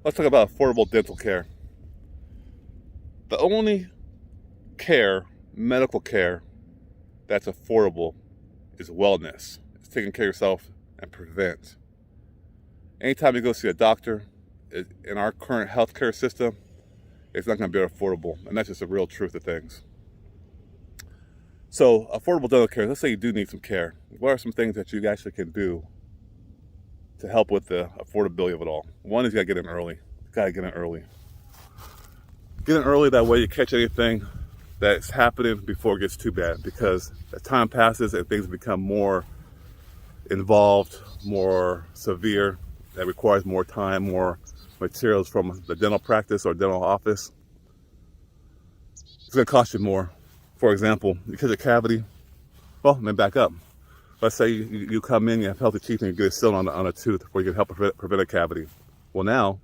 Let's talk about affordable dental care. The only care, medical care, that's affordable is wellness. It's taking care of yourself and prevent. Anytime you go see a doctor, in our current healthcare system, it's not going to be affordable. And that's just the real truth of things. So, affordable dental care, let's say you do need some care. What are some things that you actually can do to help with the affordability of it all? One is you got to get in early. You got to get in early. Get in early, that way you catch anything that's happening before it gets too bad, because as time passes and things become more involved, more severe, that requires more time, more materials from the dental practice or dental office, it's going to cost you more. For example, you catch a cavity. Well, let me back up. Let's say you come in, you have healthy teeth, and you get a seal on a tooth where you can help prevent a cavity. Well, now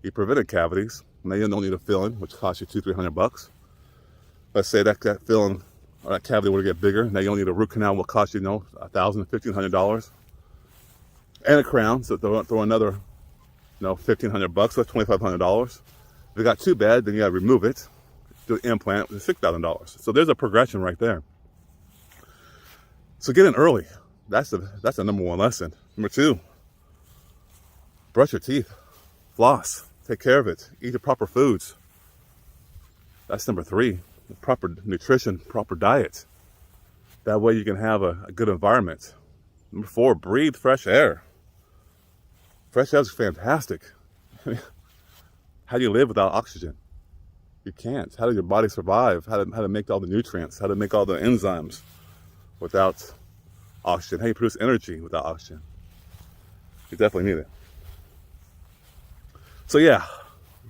you prevented cavities. Now you don't need a filling, which costs you $200-300. Let's say that filling or that cavity were to get bigger. Now you don't need a root canal, will cost you, $1,000-1,500, and a crown. So throw another, $1,500. So that's $2,500. If it got too bad, then you got to remove it. Do an implant, it's $6,000. So there's a progression right there. So get in early. That's the number one lesson. Number two, brush your teeth, floss, take care of it, eat the proper foods. That's number three, proper nutrition, proper diet. That way you can have a good environment. Number four, breathe fresh air. Fresh air is fantastic. How do you live without oxygen? You can't. How does your body survive? How to make all the nutrients? How to make all the enzymes without oxygen? How do you produce energy without oxygen? You definitely need it. So yeah,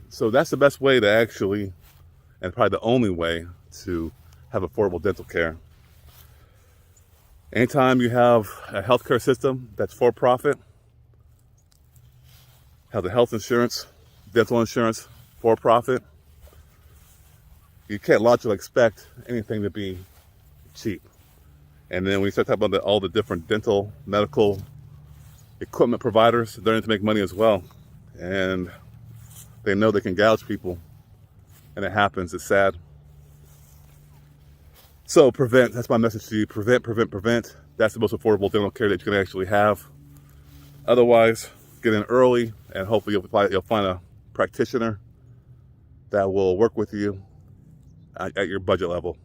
so that's the best way to actually, and probably the only way to have affordable dental care. Anytime you have a healthcare system that's for profit, have the health insurance, dental insurance for profit, you can't logically expect anything to be cheap. And then when you start talking about all the different dental, medical equipment providers, they're in to make money as well. And they know they can gouge people. And it happens. It's sad. So prevent. That's my message to you. Prevent, prevent, prevent. That's the most affordable dental care that you can actually have. Otherwise, get in early and hopefully you'll find a practitioner that will work with you at your budget level.